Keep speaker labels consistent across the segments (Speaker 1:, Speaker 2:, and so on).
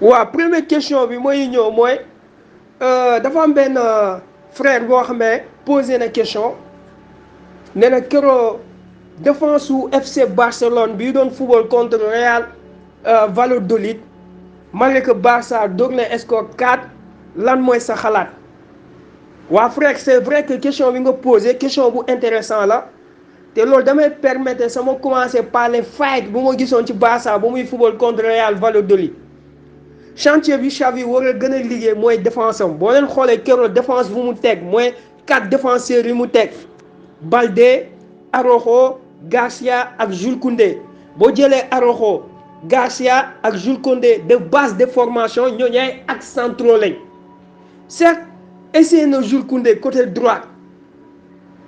Speaker 1: waaw première question bi mooy ñëw mooy dafa am benn frère boo xam ne posé na question nee na keroog défense su FC Barcelone bi doon football contre Real Valladolid malgré que Barça dóor na score 4 lan mooy sa xalaat. waa frère c'est vrai que question bi nga posé question bu intéressant la te loolu damay permettre sama commencer parler fight bu ma gisoon ci Barça bu muy football contre Real Valladolid. chantier bi Xavi war a gën a liggéey mooy défense am boo leen xoolee keroog défense bu mu teg mooy 4 défenseurs yi mu teg Balde Araujo Garcia ak Jules Koundé boo jëlee Araujo Garcia ak Jules Koundé de base de formation ñooñu ay ak centraux lañ certes essayé na Jules Koundé côté droit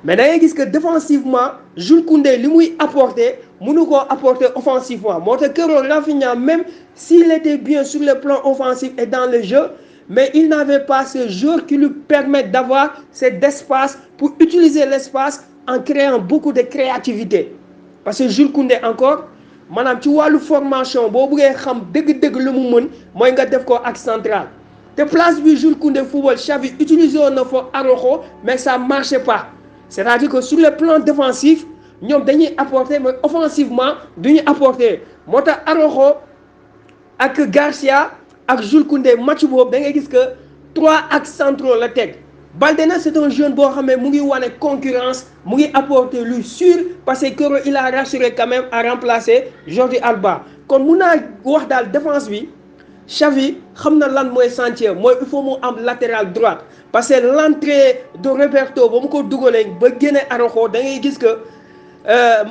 Speaker 1: mais da ngay gis que défensivement Jules Koundé li muy apporter mënu koo apporter offensivement moo tax keroog Rafinha même s'il était bien sur le plan offensif et dans le jeu mais il n'avait pas ce joueur qui lui permettent d'avoir cet espace pour utiliser l'espace en créant beaucoup de créativité parce que Jules Koundé encore maanaam ci wàllu formation boo bëggee xam dëgg-dëgg lu mu mën mooy nga def ko axe central te place bi Jules Koundé football Xavi utilisé woon na fa Araujo mais ça marchait pas c'est-à-dire que sur le plan défensif ñoom dañuy apporter mais offensivement duñu apporter moo tax Araujo ak Garcia ak Jules Koundé match boobu da ngay gis que 3 axes centraux la teg Balde na c'est un jeune boo xam ne mu ngi wane concurrence mu ngi apporter lui sûr parce que il a rassuré quand même à remplacer Jordi Alba kon mun naa wax daal défense bi Xavi xam na lan mooy chantier mooy il faut mu am latéral droite parce que l'entrée de Roberto ba mu ko dugalee ba génne Araujo da ngay gis que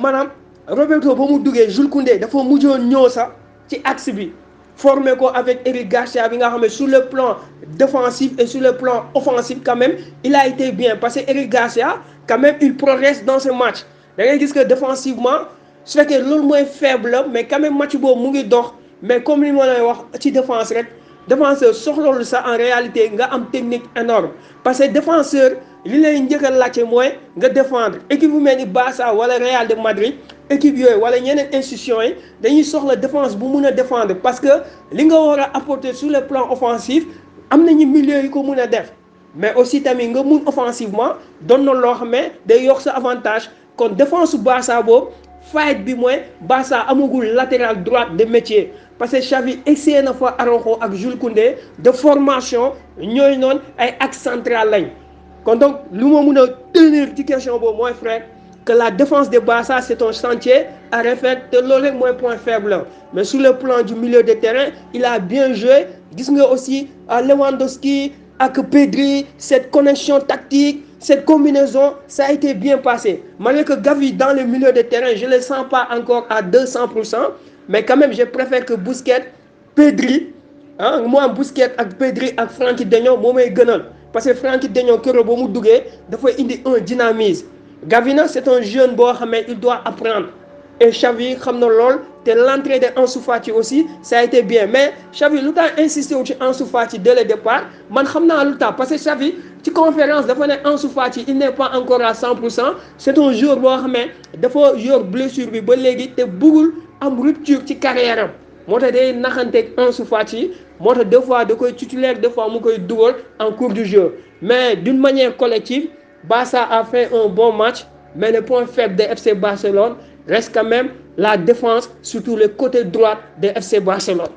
Speaker 1: maanaam Roberto ba mu duggee Jules Koundé dafa mujjoon ñëw sax ci axe bi formé ko avec Eric Garcia bi nga xam ne sur le plan défensif et sur le plan offensif quand même il a été bien parce que Eric Garcia quand même il progresse dans ce match da ngay gis que défensivement su fekkee loolu mooy faible mais quand même match boobu mu ngi dox mais comme li ma lay wax ci défense rek défenseur soxloolu sax en réalité nga am technique énorme parce que défenseur li lay njëkk a laajte mooy nga défendre équipe bu mel ni Barça wala Real de Madrid équipe yooyu wala ñeneen institutions yi dañuy soxla défense bu mun a défendre parce que li nga war a apporter sur le plan offensif am nañu milieu yi ko mun a def mais aussi tamit nga mun offensivement doon na loo xam ne day yokk sa avantage kon défense su Barça boobu fight bi mooy Barça amagul latéral droite de métier parce que Xavi essayé na fa Araujo ak Jules Koundé de formation ñooy noonu ay axe central lañ kon donc lu ma mun a tenir ci question boobu mooy frère que la défense de Barça c'est un chantier à refaire te loolu rek mooy point faible mais sur le plan du milieu de terrain il a bien joué gis nga aussi Lewandowski ak Pedri cette connexion tactique cette combinaison ça a été bien passé malgré que Gavi dans le milieu de terrain je le sens pas encore à 200% mais quand même je préfère que Busquets Pedri moi Busquets ak Pedri ak Frenkie de Jong moo may gënal parce que Frenkie de Jong keroog ba mu duggee dafay indi un dynamisme Gavi nag c'est un jeune boo xam ne il doit apprendre et Xavi xam na lool te l'entrée de Ansu Fati aussi ça a été bien mais Xavi lu tax insisté wu ci Ansu Fati dès le départ man xam naa lu tax parce que Xavi ci conférence dafa ne Ansu Fati il n'est pas encore à 100% c'est un joueur boo xam ne dafa yor blessure bi ba léegi te bëggul am rupture ci carrière am moo tax day naxanteeg Ansu Fati moo tax des fois da koy titulaire des fois mu koy dugal en cours du jeu mais d'une manière collective Barça a fait un bon match mais le point faible de FC Barcelone reste quand même la défense surtout le côté droit de FC Barcelone.